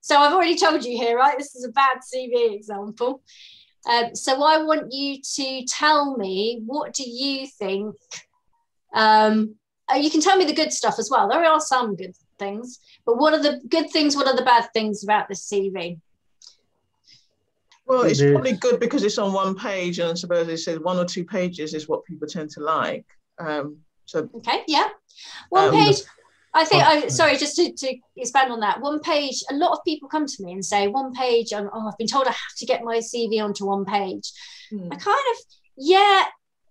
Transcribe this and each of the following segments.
So I've already told you here, right? This is a bad CV example. So I want you to tell me, what do you think? You can tell me the good stuff as well. There are some good things, but what are the good things? What are the bad things about this CV? Well, it's probably good because it's on one page, and I suppose they said 1 or 2 pages is what people tend to like. Okay, yeah, one page. I think, sorry, just to expand on that, one page, a lot of people come to me and say, one page, I've been told I have to get my CV onto one page. I kind of, yeah,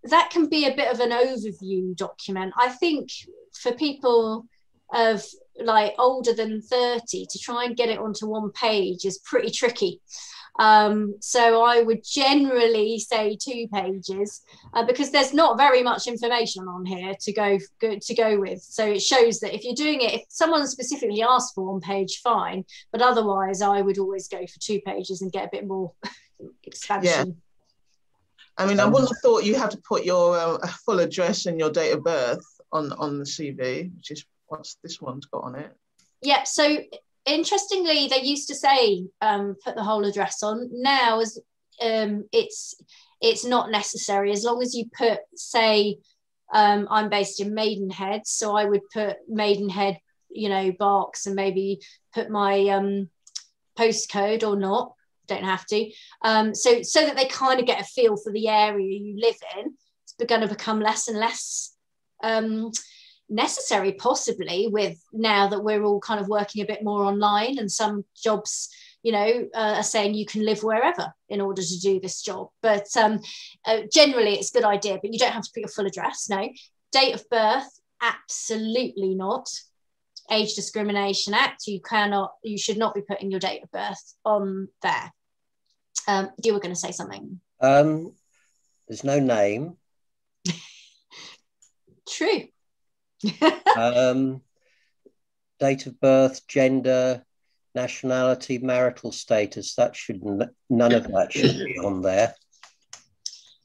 that can be a bit of an overview document. I think for people of like older than 30 to try and get it onto one page is pretty tricky. So I would generally say 2 pages because there's not very much information on here to go with. So it shows that if you're doing it, if someone specifically asked for 1 page, fine. But otherwise, I would always go for 2 pages and get a bit more expansion. Yeah. I mean, I wouldn't have thought you have to put your full address and your date of birth on the CV, which is what this one's got on it. Yeah. So interestingly, they used to say put the whole address on. Now, as it's not necessary as long as you put, say, I'm based in Maidenhead, so I would put Maidenhead, Berks, and maybe put my postcode or not. Don't have to. So that they kind of get a feel for the area you live in. It's going to become less and less necessary, possibly, with now that we're all kind of working a bit more online, and some jobs are saying you can live wherever in order to do this job. But generally it's a good idea, but you don't have to put your full address. No. Date of birth, absolutely not. Age Discrimination Act, you should not be putting your date of birth on there. You were going to say something. There's no name. True. Date of birth, gender, nationality, marital status, none of that should be on there.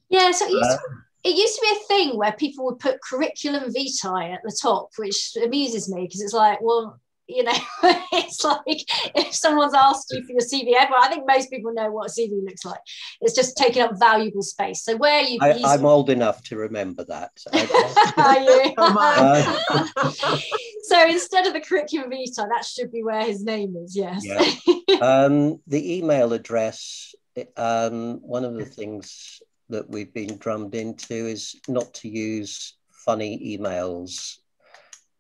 Yeah, so it used to be a thing where people would put curriculum vitae at the top, which amuses me because it's like, well, it's like if someone's asked you for your CV, I think most people know what a CV looks like. It's just taking up valuable space. So where I'm old enough to remember that. Are you? So instead of the curriculum vitae, that should be where his name is. Yes. Yeah. The email address. One of the things that we've been drummed into is not to use funny emails.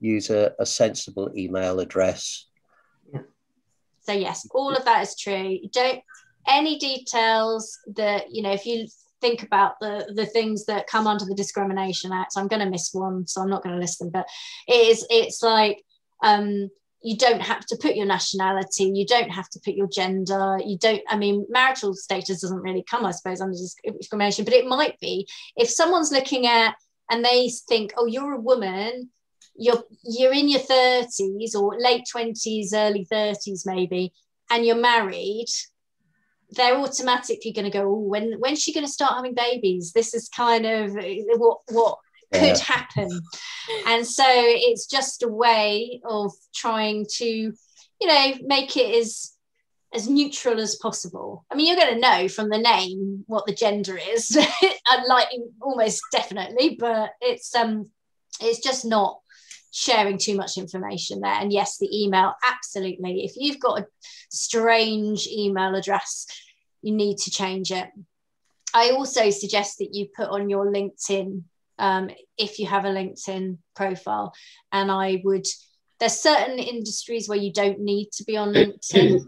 Use a sensible email address. So yes, all of that is true. Any details that, if you think about the things that come under the Discrimination Act, I'm going to miss one, so I'm not going to list them, but it's like, you don't have to put your nationality, you don't have to put your gender, marital status doesn't really come, I suppose, under discrimination, but it might be. If someone's looking at, and they think, oh, you're a woman, you're in your 30s or late 20s, early 30s maybe, and you're married, they're automatically going to go, oh, when's she going to start having babies? This is kind of what could happen. And so it's just a way of trying to, make it as neutral as possible. I mean, you're going to know from the name what the gender is, like almost definitely, but it's just not sharing too much information there. And yes, the email, absolutely. If you've got a strange email address, you need to change it. I also suggest that you put on your LinkedIn, if you have a LinkedIn profile, and there's certain industries where you don't need to be on LinkedIn,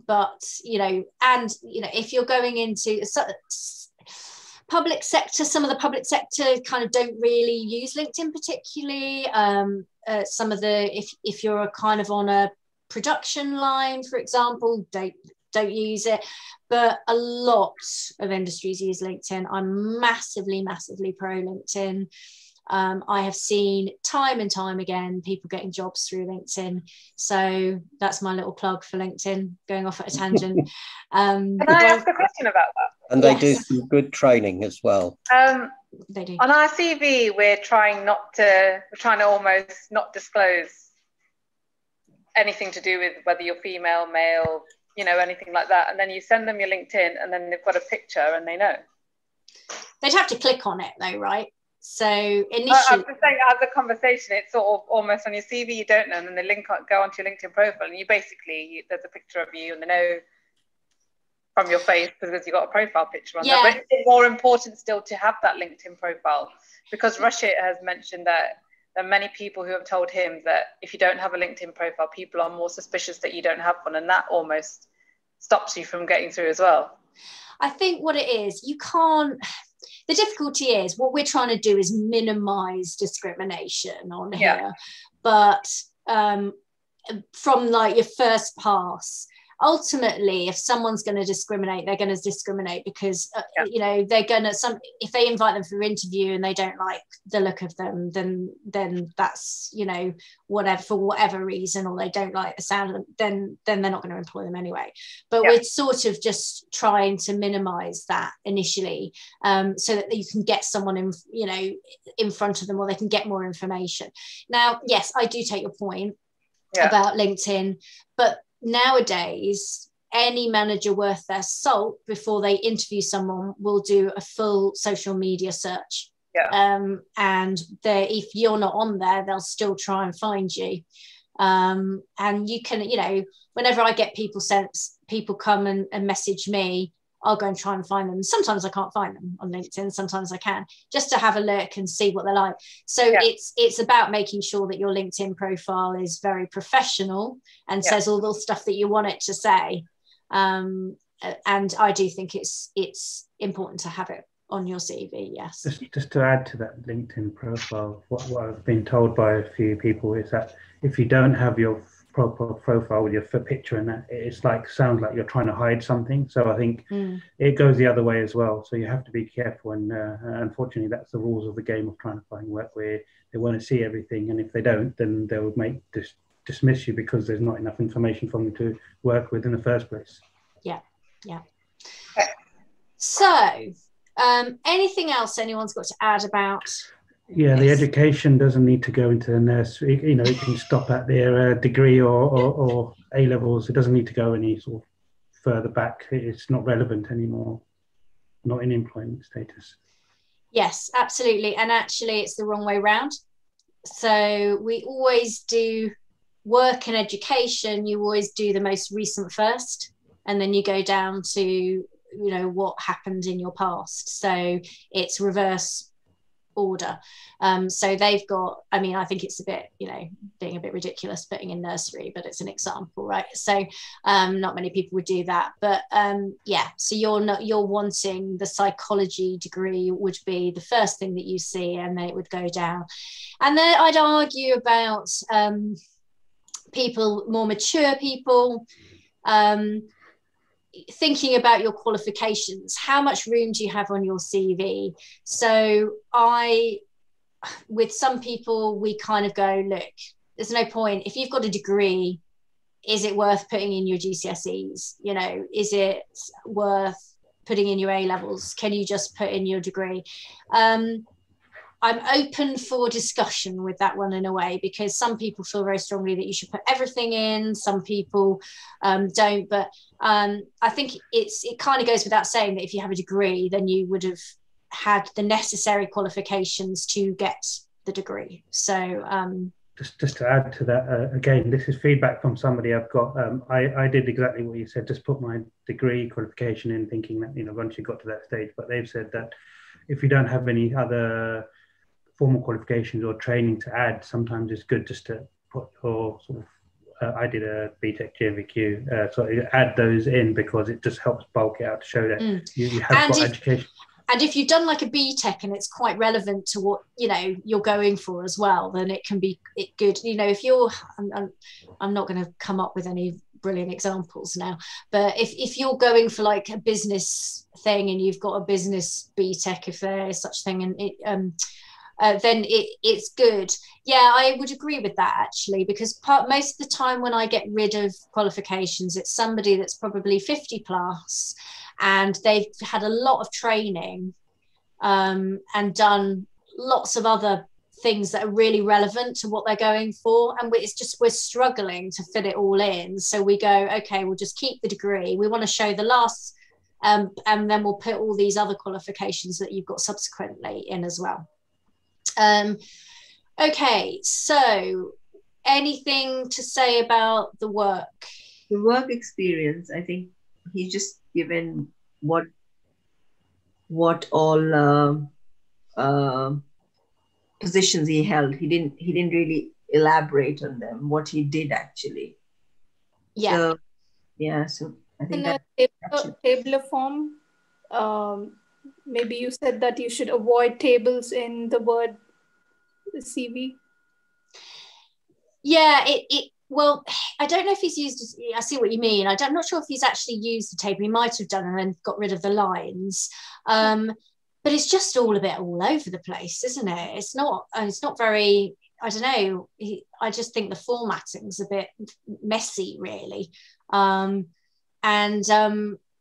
but if you're going into public sector, some of the public sector kind of don't really use LinkedIn particularly. Some of if you're a kind of on a production line, for example, don't use it. But a lot of industries use LinkedIn. I'm massively, massively pro LinkedIn. I have seen time and time again people getting jobs through LinkedIn. So that's my little plug for LinkedIn, going off at a tangent. Can I ask a question about that? And they do some good training as well. They do. On our CV, we're trying to almost not disclose anything to do with whether you're female, male, you know, anything like that. And then you send them your LinkedIn and then they've got a picture and they know. They'd have to click on it though, right? So initially, I'm just saying, as a conversation, it's sort of almost on your CV, you don't know, and then they go onto your LinkedIn profile, and you basically, there's a picture of you, and they know from your face because you've got a profile picture on there. But it's more important still to have that LinkedIn profile, because Rashid has mentioned that there are many people who have told him that if you don't have a LinkedIn profile, people are more suspicious that you don't have one, and that almost stops you from getting through as well. I think what it is, you can't. The difficulty is what we're trying to do is minimize discrimination on here, but from like your first pass, ultimately, if someone's going to discriminate, they're going to discriminate because you know, they're going to if they invite them for an interview and they don't like the look of them, then that's, you know, whatever, for whatever reason, or they don't like the sound of them, then they're not going to employ them anyway. But we're sort of just trying to minimize that initially, so that you can get someone in, you know, in front of them, or they can get more information. Now, yes, I do take your point about LinkedIn, but nowadays any manager worth their salt, before they interview someone, will do a full social media search, and if you're not on there, they'll still try and find you, and you can, you know, whenever I get people come and message me, I'll go and try and find them. Sometimes I can't find them on LinkedIn, sometimes I can, just to have a look and see what they're like. So it's about making sure that your LinkedIn profile is very professional and says all the stuff that you want it to say. And I do think it's important to have it on your CV, yes. Just to add to that LinkedIn profile, what I've been told by a few people is that if you don't have your proper profile with your picture and that, it's like, sounds like you're trying to hide something. So I think it goes the other way as well. So you have to be careful, and unfortunately that's the rules of the game of trying to find work, where they want to see everything, and if they don't, then they'll dismiss you because there's not enough information for them to work with in the first place. So anything else anyone's got to add about? The education doesn't need to go into the nursery. You know, it can stop at their degree or A levels. It doesn't need to go any sort of further back. It's not relevant anymore, not in employment status. Yes, absolutely. And actually, it's the wrong way round. So we always do work and education. You always do the most recent first, and then you go down to, you know, what happened in your past. So it's reverse order. So they've got, I mean, I think it's a bit, you know, being a bit ridiculous putting in nursery, but it's an example, right? So not many people would do that, but so you're wanting the psychology degree would be the first thing that you see, and then it would go down. And then I'd argue about people, more mature people, thinking about your qualifications. How much room do you have on your CV? So with some people, we kind of go, look, there's no point. If you've got a degree, is it worth putting in your GCSEs? You know, is it worth putting in your A levels? Can you just put in your degree? I'm open for discussion with that one in a way, because some people feel very strongly that you should put everything in. Some people don't, but I think it kind of goes without saying that if you have a degree, then you would have had the necessary qualifications to get the degree. So just to add to that, again, this is feedback from somebody I've got. I did exactly what you said, just put my degree qualification in, thinking that, you know, once you got to that stage. But they've said that if you don't have any other formal qualifications or training to add, sometimes it's good just to put your sort of, I did a BTEC GMVQ, so add those in, because it just helps bulk it out to show that you have got education. And if you've done like a BTEC and it's quite relevant to what, you know, you're going for as well, then it can be good. You know, if you're, I'm not going to come up with any brilliant examples now, but if you're going for like a business thing and you've got a business BTEC, if there is such thing, and it, then it's good. Yeah, I would agree with that actually, because most of the time when I get rid of qualifications, it's somebody that's probably 50 plus and they've had a lot of training and done lots of other things that are really relevant to what they're going for, and we're struggling to fit it all in. So we go, okay, we'll just keep the degree, we want to show the last, and then we'll put all these other qualifications that you've got subsequently in as well. Okay, so anything to say about the work? The work experience, I think he's just given what all positions he held. He didn't really elaborate on them, what he did actually. Yeah. So I think in a tabular form, maybe you said that you should avoid tables in the Word CV. Yeah, well, I don't know if he's used, I see what you mean. I'm not sure if he's actually used the table. He might have done and then got rid of the lines. But it's just all a bit all over the place, isn't it? It's not very, I don't know. I just think the formatting's a bit messy, really.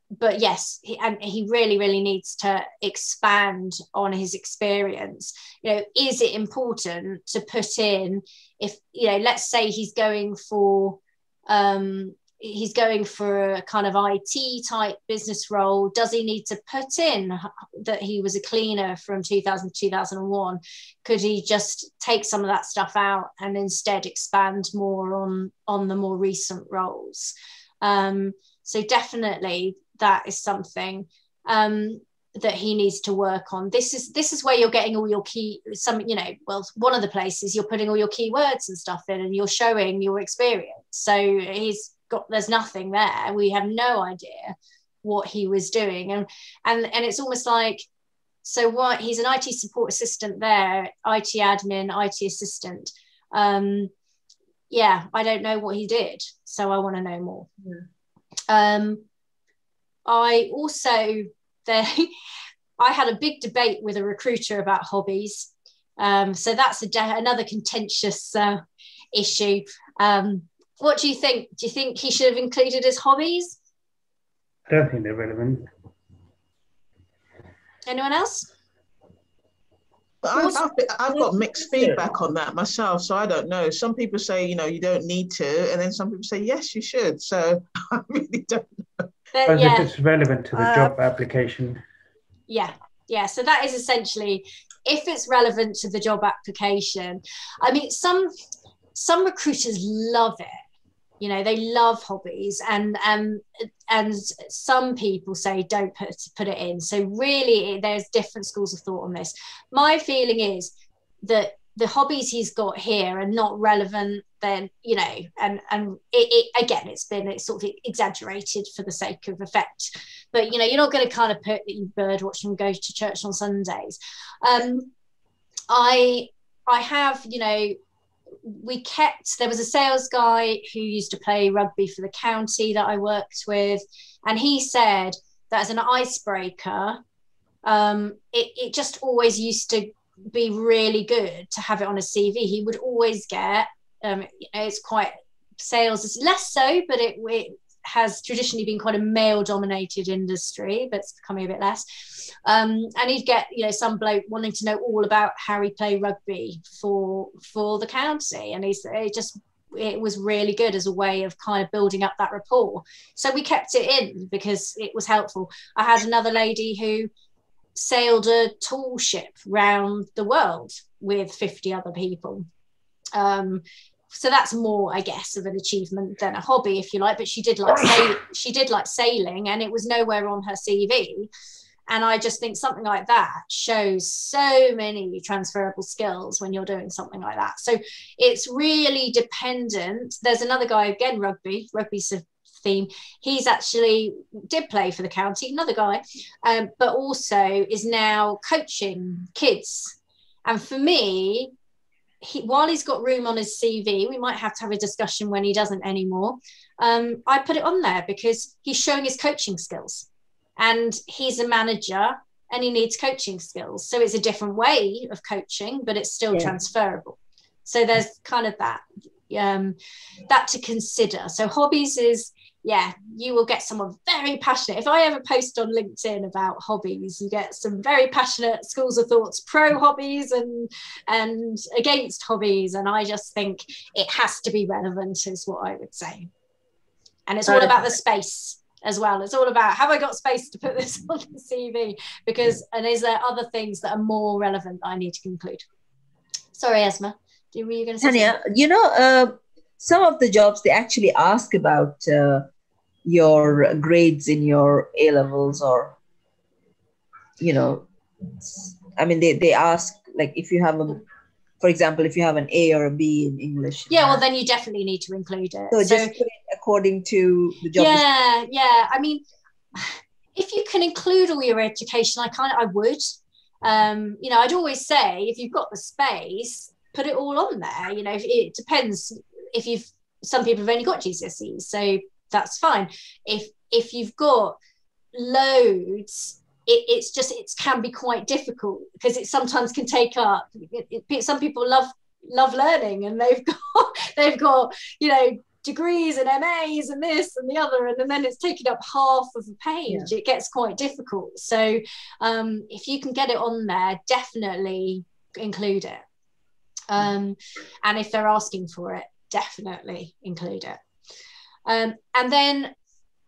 But yes, he really, really needs to expand on his experience. You know, is it important to put in, if, you know, let's say he's going for a kind of IT type business role, does he need to put in that he was a cleaner from 2000 to 2001? Could he just take some of that stuff out and instead expand more on the more recent roles? So definitely that is something that he needs to work on. This is where you're getting all your one of the places you're putting all your keywords and stuff in, and you're showing your experience. So there's nothing there. We have no idea what he was doing, and it's almost like, so what, he's an IT support assistant there, IT admin, IT assistant. I don't know what he did, so I want to know more. I also I had a big debate with a recruiter about hobbies, so that's another contentious issue. What do you think? Do you think he should have included his hobbies? I don't think they're relevant. Anyone else? I've got mixed feedback on that myself, so I don't know. Some people say, you don't need to, and then some people say, yes, you should. So I really don't know. If it's relevant to the job application. Yeah. So that is essentially, if it's relevant to the job application. I mean, some recruiters love it. They love hobbies, and some people say don't put it in. So really, there's different schools of thought on this. My feeling is that the hobbies he's got here are not relevant. Then and it's sort of exaggerated for the sake of effect. But you're not going to kind of put that you bird watch and go to church on Sundays. I have there was a sales guy who used to play rugby for the county that I worked with, and he said that as an icebreaker, it just always used to be really good to have it on a CV. He would always get it's quite, sales is less so, but it has traditionally been quite a male dominated industry, but it's becoming a bit less. And he'd get some bloke wanting to know all about how he played rugby for the county, and it was really good as a way of kind of building up that rapport. So we kept it in because it was helpful. I had another lady who sailed a tall ship round the world with 50 other people. So that's more, I guess, of an achievement than a hobby, if you like. But she did like sailing, and it was nowhere on her CV. And I just think something like that shows so many transferable skills when you're doing something like that. So it's really dependent. There's another guy, again, rugby's a theme. He's actually did play for the county, another guy, but also is now coaching kids. And for me, while he's got room on his CV, we might have to have a discussion when he doesn't anymore. I put it on there because he's showing his coaching skills, and he's a manager and he needs coaching skills. So it's a different way of coaching, but it's still transferable. So there's kind of that to consider. So hobbies is, yeah, you will get someone very passionate. If I ever post on LinkedIn about hobbies, you get some very passionate schools of thoughts, pro hobbies and against hobbies. And I just think it has to be relevant is what I would say. And it's all about the space as well. It's all about, have I got space to put this on the CV? And is there other things that are more relevant that I need to include? Sorry, Esma, were you going to say Tanya, something? Some of the jobs, they actually ask about your grades in your A-levels, or, I mean, they ask, like, if you have for example, if you have an A or a B in English. Yeah, well, then you definitely need to include it. So just put it according to the job. Yeah. I mean, if you can include all your education, I would. I'd always say, if you've got the space, put it all on there. It depends. Some people have only got GCSEs, so that's fine. If you've got loads, it can be quite difficult, because it sometimes can take up. Some people love learning, and they've got degrees and MAs and this and the other, and then it's taking up half of the page. It gets quite difficult. So if you can get it on there, definitely include it. And if they're asking for it, definitely include it. And then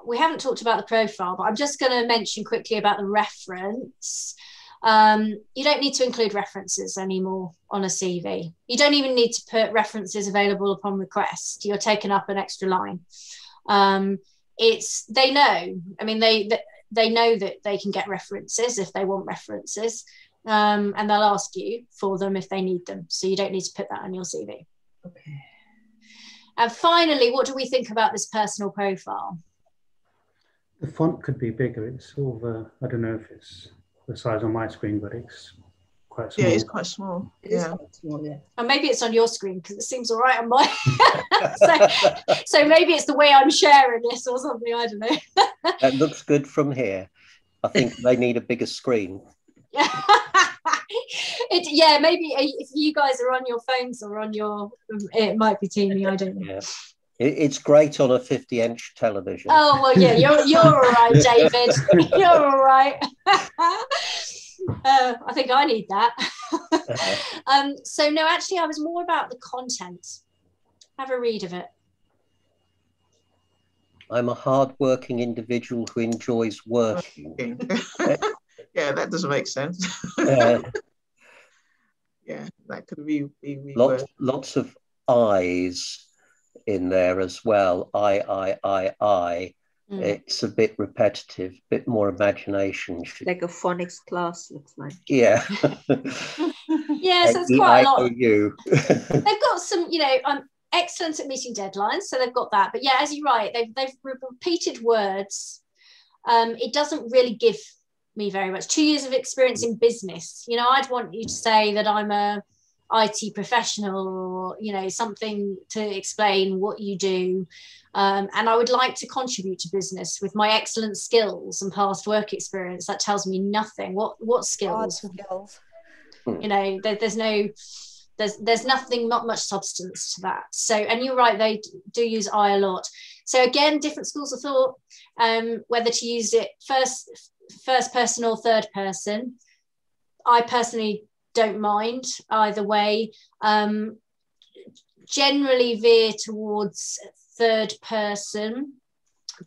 we haven't talked about the profile, but I'm just going to mention quickly about the reference. You don't need to include references anymore on a CV. You don't even need to put references available upon request. You're taking up an extra line. They know. I mean, they know that they can get references if they want references, and they'll ask you for them if they need them. So you don't need to put that on your CV. Okay. And finally, what do we think about this personal profile? The font could be bigger. It's sort of, I don't know if it's the size on my screen, but it's quite small. Yeah, it's quite small. Quite small, yeah. And maybe it's on your screen, because it seems all right on mine. so maybe it's the way I'm sharing this or something, I don't know. That looks good from here. I think they need a bigger screen. Maybe if you guys are on your phones or on your, it might be teeny, I don't know. Yeah. It's great on a 50-inch television. Oh, well, yeah, you're all right, David. You're all right. I think I need that. So no, actually, I was more about the content. Have a read of it. I'm a hard-working individual who enjoys working. Yeah, that doesn't make sense. Yeah, that could be lots of I's in there as well. I. It's a bit repetitive, a bit more imagination. Like a phonics class looks like. Yeah. Yeah, so it's quite a lot. They've got some, excellent at meeting deadlines, so they've got that. But yeah, as you're right, they've repeated words. It doesn't really give me very much. 2 years of experience in business. I'd want you to say that I'm a IT professional, or something to explain what you do, and I would like to contribute to business with my excellent skills and past work experience. That tells me nothing. What skills? There's nothing, not much substance to that. So, and you're right, they do use I a lot. So again, different schools of thought, whether to use it first person or third person. I personally don't mind either way. Generally veer towards third person,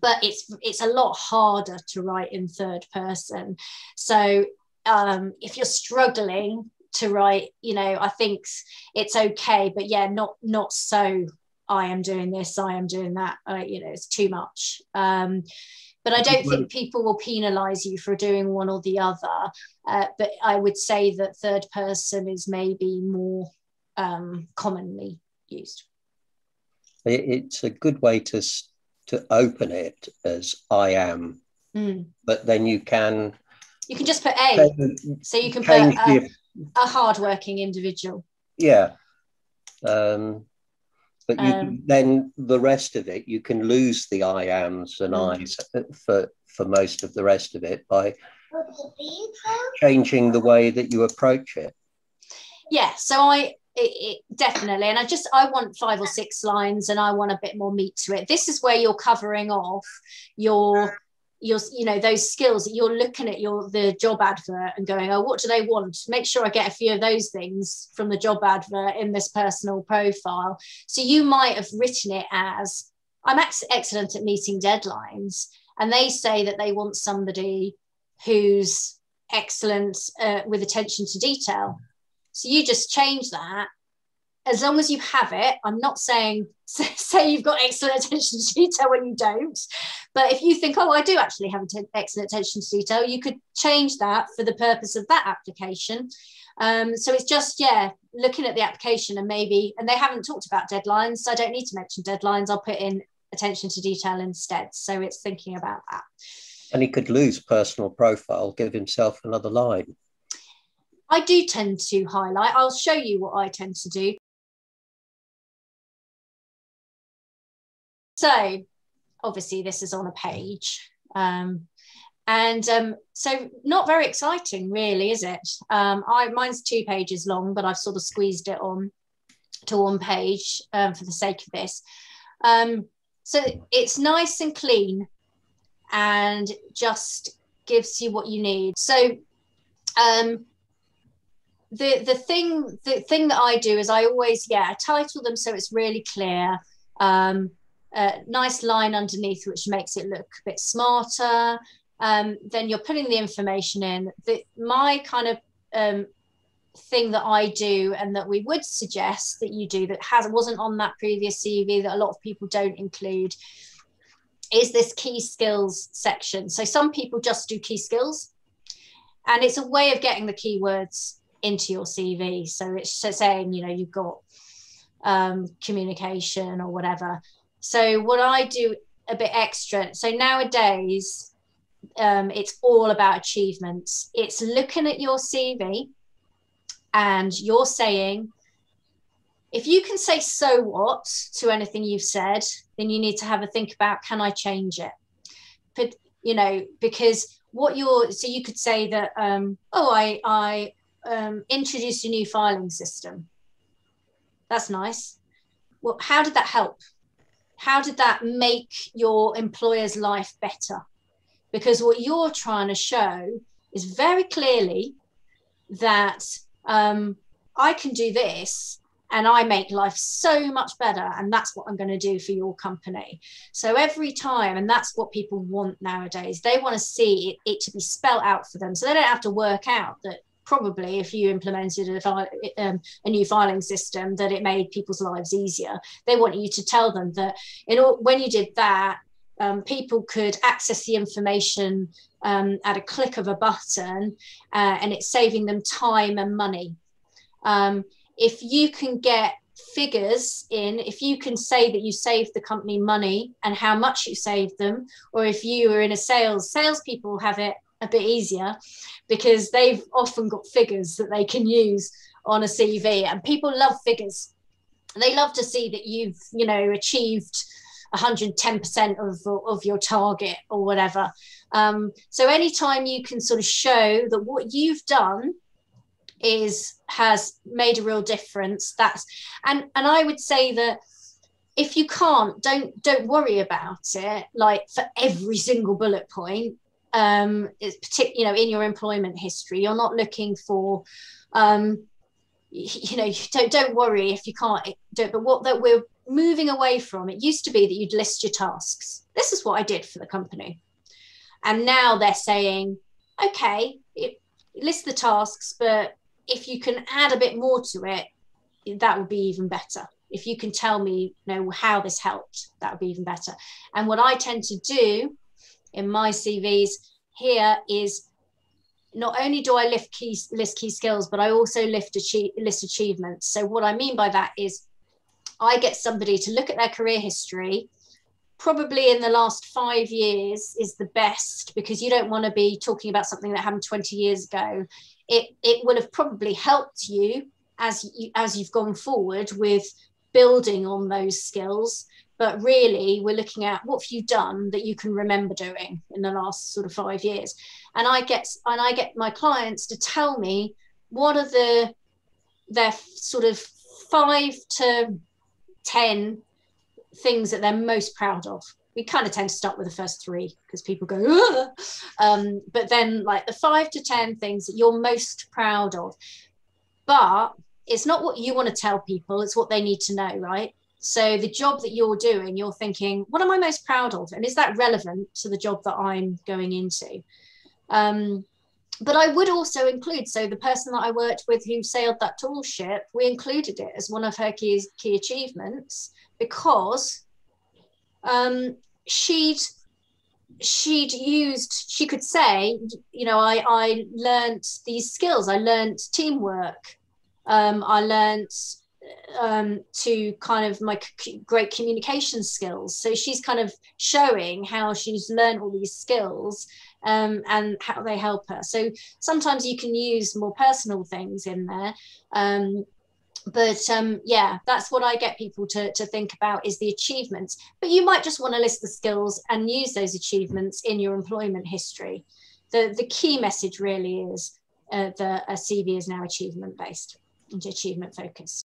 but it's a lot harder to write in third person. So if you're struggling to write, I think it's okay, but yeah, not so I am doing this, I am doing that, it's too much. But I don't think people will penalise you for doing one or the other. But I would say that third person is maybe more commonly used. It's a good way to open it as I am, but then you can just put A, so you can put a hard-working individual. Yeah. But then the rest of it, you can lose the I ams and I's for most of the rest of it by changing the way that you approach it. Yeah, so it definitely. And I want 5 or 6 lines, and I want a bit more meat to it. This is where you're covering off your those skills that you're looking at the job advert and going, oh, what do they want? Make sure I get a few of those things from the job advert in this personal profile. So you might have written it as, I'm excellent at meeting deadlines, and they say that they want somebody who's excellent with attention to detail. So you just change that. As long as you have it, I'm not saying say you've got excellent attention to detail when you don't, but if you think, oh, I do actually have excellent attention to detail, you could change that for the purpose of that application. So it's just, looking at the application, and they haven't talked about deadlines, so I don't need to mention deadlines. I'll put in attention to detail instead. So it's thinking about that. And he could lose personal profile, give himself another line. I do tend to highlight. I'll show you what I tend to do. So obviously this is on a page. So not very exciting really, is it? Mine's 2 pages long, but I've sort of squeezed it on to 1 page for the sake of this. So it's nice and clean and just gives you what you need. So the thing that I do is I always title them so it's really clear. Nice line underneath which makes it look a bit smarter. Then you're putting the information in. My kind of thing that I do, and that we would suggest that you do, that wasn't on that previous CV, that a lot of people don't include, is this key skills section. So some people just do key skills, and it's a way of getting the keywords into your CV. So it's saying, you've got communication or whatever. So what I do a bit extra, so nowadays it's all about achievements. It's looking at your CV and you're saying, if you can say so what to anything you've said, then you need to have a think about, can I change it? But because so you could say that I introduced a new filing system. That's nice. Well, how did that help? How did that make your employer's life better? Because what you're trying to show is very clearly that I can do this and I make life so much better, and that's what I'm going to do for your company. So every time, and that's what people want nowadays, they want to see it to be spelled out for them, so they don't have to work out that probably if you implemented a new filing system, that it made people's lives easier. They want you to tell them that when you did that, people could access the information at a click of a button, and it's saving them time and money. If you can get figures in, if you can say that you saved the company money and how much you saved them, or if you were in a salespeople have it a bit easier because they've often got figures that they can use on a CV, and people love figures. They love to see that you've achieved 110% of your target or whatever. So anytime you can sort of show that what you've done has made a real difference, and I would say that if you can't, don't worry about it, like for every single bullet point. It's in your employment history, you're not looking for don't worry if you can't do it. But what that we're moving away from, it used to be that you'd list your tasks. This is what I did for the company, and now they're saying, okay, list the tasks, but if you can add a bit more to it, that would be even better. If you can tell me how this helped, that would be even better. And what I tend to do in my CVs here is not only do I list key skills, but I also list achievements. So what I mean by that is I get somebody to look at their career history, probably in the last 5 years is the best, because you don't want to be talking about something that happened 20 years ago. It would have probably helped you as you've gone forward with building on those skills. But really, we're looking at what have you done that you can remember doing in the last sort of 5 years. And I get my clients to tell me what are their sort of 5 to 10 things that they're most proud of. We kind of tend to start with the first 3 because people go, but then like the 5 to 10 things that you're most proud of. But it's not what you want to tell people, it's what they need to know, right? So the job that you're doing, you're thinking, what am I most proud of? And is that relevant to the job that I'm going into? But I would also include, so the person that I worked with who sailed that tall ship, we included it as one of her key achievements because she could say, you know, I learned these skills. I learned teamwork. I learned to kind of my great communication skills. So she's kind of showing how she's learned all these skills and how they help her. So sometimes you can use more personal things in there. Yeah, that's what I get people to think about is the achievements. But you might just want to list the skills and use those achievements in your employment history. The key message really is that a CV is now achievement based and achievement focused.